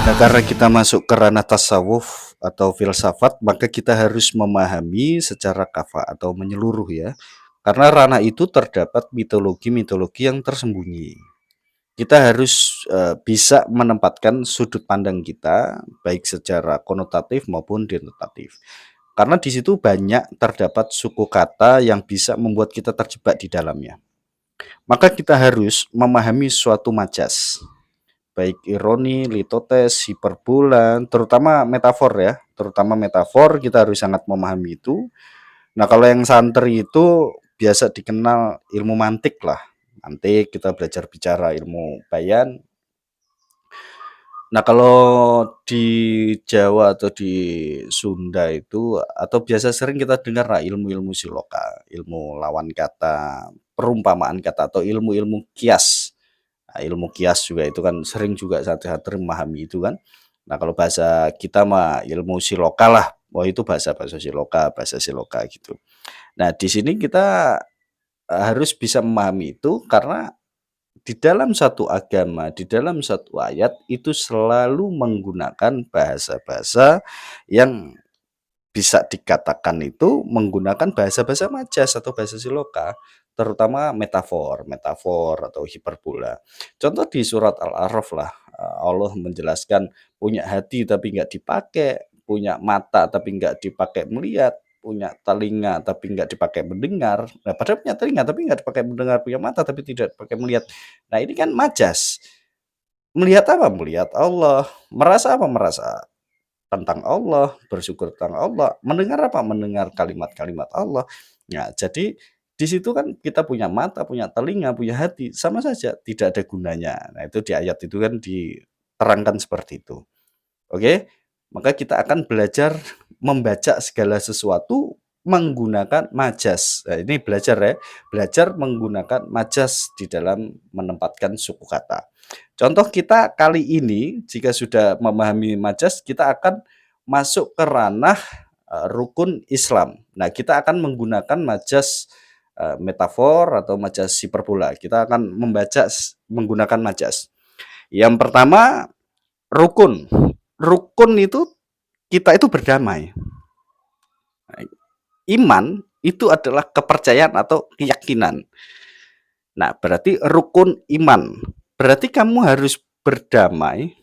Nah, karena kita masuk ke ranah tasawuf atau filsafat, maka kita harus memahami secara kafa atau menyeluruh ya. Karena ranah itu terdapat mitologi-mitologi yang tersembunyi. Kita harus bisa menempatkan sudut pandang kita baik secara konotatif maupun denotatif. Karena di situ banyak terdapat suku kata yang bisa membuat kita terjebak di dalamnya. Maka kita harus memahami suatu majas, baik ironi, litotes, hiperbola, terutama metafor ya, terutama metafor kita harus sangat memahami itu. Nah, kalau yang santri itu biasa dikenal ilmu mantik lah. Mantik kita belajar bicara ilmu bayan. Nah, kalau di Jawa atau di Sunda itu atau biasa sering kita dengar lah ilmu-ilmu siloka, ilmu lawan kata, perumpamaan kata atau ilmu-ilmu kias. Nah, ilmu kias juga itu kan sering juga santri-santri memahami itu kan. Nah, kalau bahasa kita mah ilmu siloka lah. Wah, itu bahasa-bahasa bahasa siloka gitu. Nah, di sini kita harus bisa memahami itu karena di dalam satu agama, di dalam satu ayat itu selalu menggunakan bahasa-bahasa yang bisa dikatakan itu menggunakan bahasa-bahasa majas atau bahasa siloka, terutama metafor, metafor atau hiperbola. Contoh di surat Al-A'raf lah, Allah menjelaskan punya hati tapi nggak dipakai, punya mata tapi nggak dipakai melihat, punya telinga tapi nggak dipakai mendengar. Nah, padahal punya telinga tapi nggak dipakai mendengar, punya mata tapi tidak dipakai melihat. Nah, ini kan majas. Melihat apa? Melihat Allah. Merasa apa? Merasa tentang Allah, bersyukur tentang Allah, mendengar apa? Mendengar kalimat-kalimat Allah. Nah, jadi di situ kan kita punya mata, punya telinga, punya hati, sama saja tidak ada gunanya. Nah, itu di ayat itu kan diterangkan seperti itu. Oke? Maka kita akan belajar membaca segala sesuatu menggunakan majas. Nah, ini belajar ya, belajar menggunakan majas di dalam menempatkan suku kata. Contoh kita kali ini jika sudah memahami majas, kita akan masuk ke ranah rukun Islam. Nah, kita akan menggunakan majas metafor atau majas hiperbola. Kita akan membaca menggunakan majas. Yang pertama rukun. Rukun itu kita itu berdamai. Iman itu adalah kepercayaan atau keyakinan. Nah, berarti rukun iman. Berarti kamu harus berdamai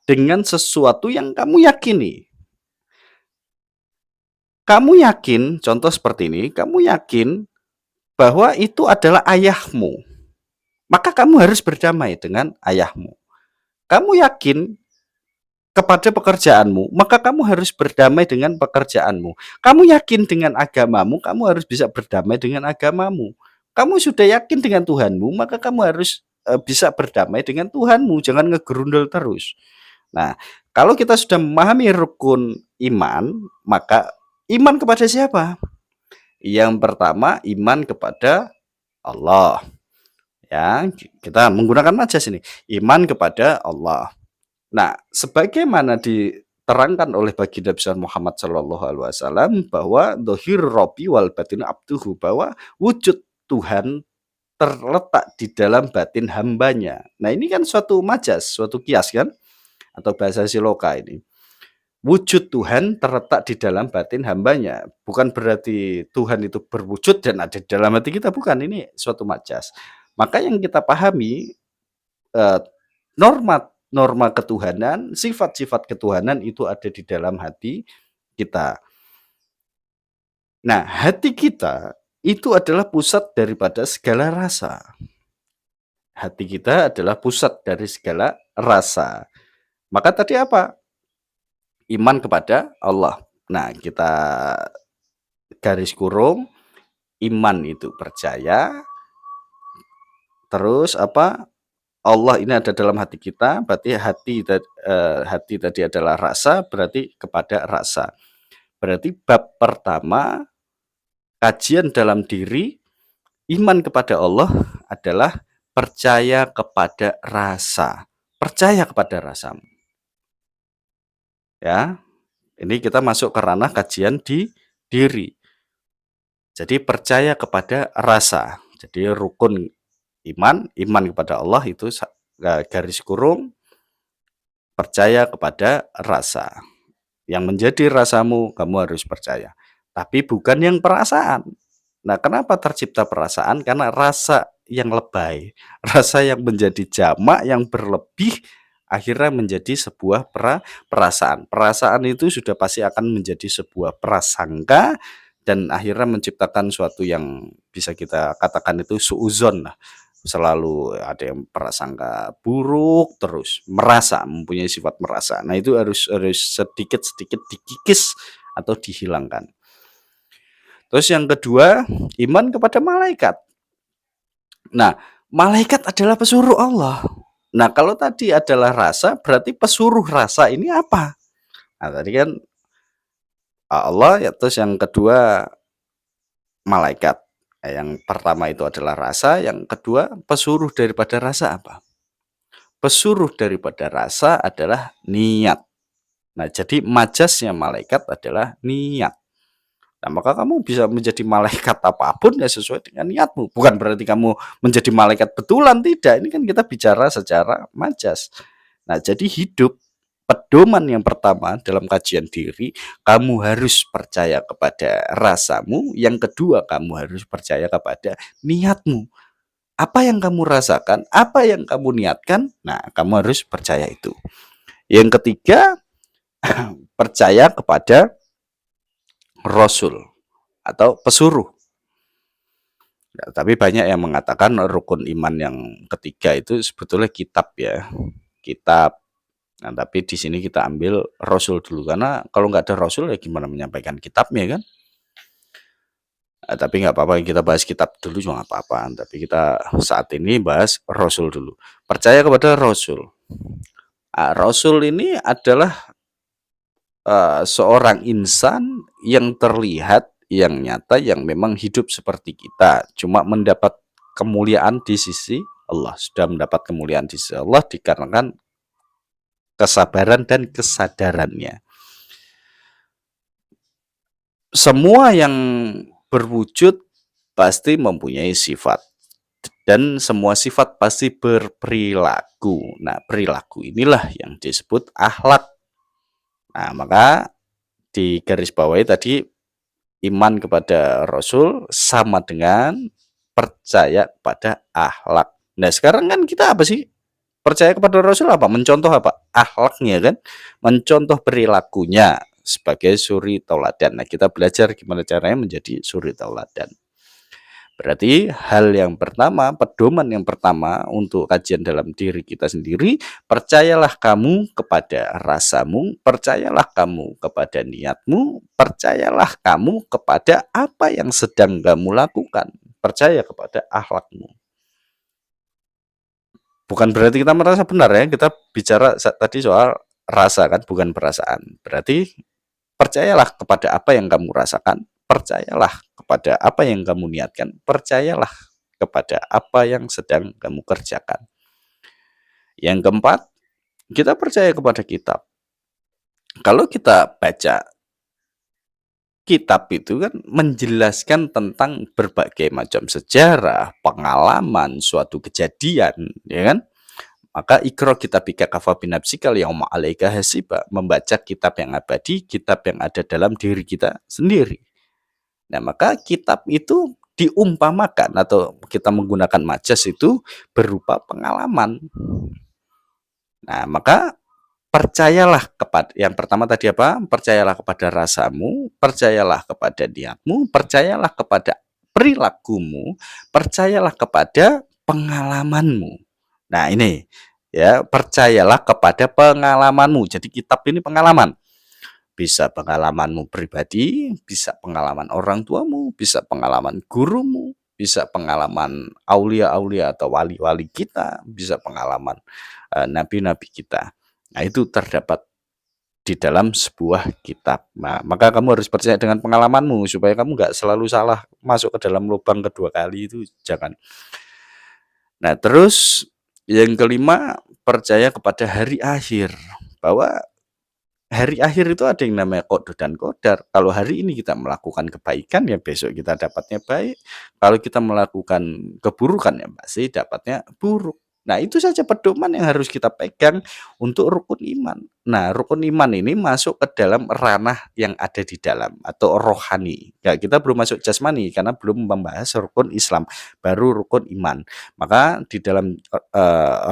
dengan sesuatu yang kamu yakini. Kamu yakin, contoh seperti ini, kamu yakin bahwa itu adalah ayahmu. Maka kamu harus berdamai dengan ayahmu. Kamu yakin kepada pekerjaanmu, maka kamu harus berdamai dengan pekerjaanmu. Kamu yakin dengan agamamu, kamu harus bisa berdamai dengan agamamu. Kamu sudah yakin dengan Tuhanmu, maka kamu harus bisa berdamai dengan Tuhanmu. Jangan ngegerundel terus. Nah, kalau kita sudah memahami rukun iman, maka iman kepada siapa? Yang pertama, iman kepada Allah. Ya, kita menggunakan majas ini. Iman kepada Allah. Nah, sebagaimana diterangkan oleh baginda besar Muhammad Shallallahu Alaihi Wasallam bahwa dohir Robi wal batin abduhu, bahwa wujud Tuhan terletak di dalam batin hambanya. Nah, ini kan suatu majas, suatu kias kan, atau bahasa siloka ini. Wujud Tuhan terletak di dalam batin hambanya. Bukan berarti Tuhan itu berwujud dan ada di dalam hati kita, bukan. Ini suatu majas. Maka yang kita pahami eh, norma norma ketuhanan, sifat-sifat ketuhanan itu ada di dalam hati kita. Nah, hati kita itu adalah pusat daripada segala rasa. Hati kita adalah pusat dari segala rasa. Maka tadi apa? Iman kepada Allah. Nah, kita garis kurung, iman itu percaya, terus apa? Allah ini ada dalam hati kita, berarti hati tadi adalah rasa, berarti kepada rasa. Berarti bab pertama kajian dalam diri, iman kepada Allah adalah percaya kepada rasa. Percaya kepada rasamu. Ya, ini kita masuk ke ranah kajian di diri. Jadi percaya kepada rasa. Jadi rukun iman kepada Allah itu garis kurung percaya kepada rasa. Yang menjadi rasamu, kamu harus percaya. Tapi bukan yang perasaan. Nah, kenapa tercipta perasaan? Karena rasa yang lebay, rasa yang menjadi jamak, yang berlebih, akhirnya menjadi sebuah perasaan. Perasaan itu sudah pasti akan menjadi sebuah prasangka, dan akhirnya menciptakan suatu yang bisa kita katakan itu suuzon lah. Selalu ada yang prasangka buruk, terus merasa, mempunyai sifat merasa. Nah, itu harus sedikit-sedikit dikikis atau dihilangkan. Terus yang kedua, iman kepada malaikat. Nah, malaikat adalah pesuruh Allah. Nah, kalau tadi adalah rasa, berarti pesuruh rasa ini apa? Nah, tadi kan Allah, ya, terus yang kedua malaikat. Yang pertama itu adalah rasa, yang kedua pesuruh daripada rasa apa? Pesuruh daripada rasa adalah niat. Nah, jadi majasnya malaikat adalah niat. Nah, maka kamu bisa menjadi malaikat apapun ya sesuai dengan niatmu. Bukan berarti kamu menjadi malaikat betulan, tidak. Ini kan kita bicara secara majas. Nah, jadi hidup pedoman yang pertama dalam kajian diri, kamu harus percaya kepada rasamu. Yang kedua, kamu harus percaya kepada niatmu. Apa yang kamu rasakan, apa yang kamu niatkan, nah kamu harus percaya itu. Yang ketiga, percaya kepada Rasul atau pesuruh. Ya, tapi banyak yang mengatakan rukun iman yang ketiga itu sebetulnya kitab ya, kitab. Nah, tapi di sini kita ambil Rasul dulu, karena kalau nggak ada Rasul ya gimana menyampaikan kitabnya kan? Tapi nggak apa-apa, kita bahas kitab dulu juga nggak apa-apa. Tapi kita saat ini bahas Rasul dulu. Percaya kepada Rasul. Rasul ini adalah seorang insan yang terlihat, yang nyata, yang memang hidup seperti kita, cuma mendapat kemuliaan di sisi Allah. Sudah mendapat kemuliaan di sisi Allah dikarenakan kesabaran dan kesadarannya. Semua yang berwujud pasti mempunyai sifat, dan semua sifat pasti berperilaku. Nah, perilaku inilah yang disebut akhlak. Nah, maka di garis bawahi tadi, iman kepada Rasul sama dengan percaya pada akhlak. Nah, sekarang kan kita apa sih? Percaya kepada Rasul apa? Mencontoh apa? Akhlaknya kan? Mencontoh perilakunya sebagai suri tauladan. Nah, kita belajar gimana caranya menjadi suri tauladan. Berarti hal yang pertama, pedoman yang pertama untuk kajian dalam diri kita sendiri, percayalah kamu kepada rasamu, percayalah kamu kepada niatmu, percayalah kamu kepada apa yang sedang kamu lakukan, percaya kepada akhlakmu. Bukan berarti kita merasa benar ya, kita bicara tadi soal rasa kan, bukan perasaan. Berarti percayalah kepada apa yang kamu rasakan, percayalah kepada apa yang kamu niatkan, percayalah kepada apa yang sedang kamu kerjakan. Yang keempat, kita percaya kepada kitab. Kalau kita baca kitab itu kan menjelaskan tentang berbagai macam sejarah, pengalaman, suatu kejadian, ya kan? Maka ikra kitabika kafa binafsika yauma 'alaika hasiba, membaca kitab yang abadi, kitab yang ada dalam diri kita sendiri. Nah, maka kitab itu diumpamakan atau kita menggunakan majas itu berupa pengalaman. Nah, maka percayalah kepada yang pertama tadi apa? Percayalah kepada rasamu, percayalah kepada niatmu, percayalah kepada perilakumu, percayalah kepada pengalamanmu. Nah, ini ya, percayalah kepada pengalamanmu. Jadi kitab ini pengalaman. Bisa pengalamanmu pribadi, bisa pengalaman orang tuamu, bisa pengalaman gurumu, bisa pengalaman aulia-aulia atau wali-wali kita, bisa pengalaman nabi-nabi kita. Nah, itu terdapat di dalam sebuah kitab. Nah, maka kamu harus percaya dengan pengalamanmu supaya kamu nggak selalu salah masuk ke dalam lubang kedua kali, itu jangan. Nah, terus yang kelima, percaya kepada hari akhir. Bahwa hari akhir itu ada yang namanya qada dan qadar. Kalau hari ini kita melakukan kebaikan, ya besok kita dapatnya baik. Kalau kita melakukan keburukan, ya pasti dapatnya buruk. Nah, itu saja pedoman yang harus kita pegang untuk rukun iman. Nah, rukun iman ini masuk ke dalam ranah yang ada di dalam atau rohani. Ya, kita belum masuk jasmani karena belum membahas rukun Islam, baru rukun iman. Maka di dalam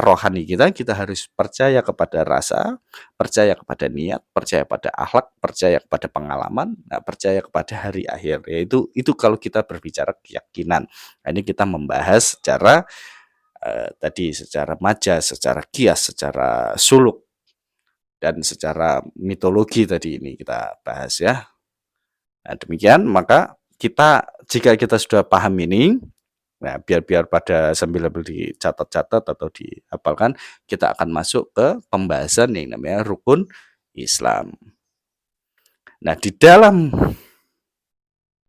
rohani kita harus percaya kepada rasa, percaya kepada niat, percaya pada akhlak, percaya kepada pengalaman, nah, percaya kepada hari akhir. Yaitu itu kalau kita berbicara keyakinan. Nah, ini kita membahas secara tadi secara majas, secara kias, secara suluk, dan secara mitologi tadi ini kita bahas ya. Nah, demikian maka jika kita sudah paham ini, nah biar pada sambil dicatat-catat atau dihafalkan, kita akan masuk ke pembahasan yang namanya rukun Islam. Nah, di dalam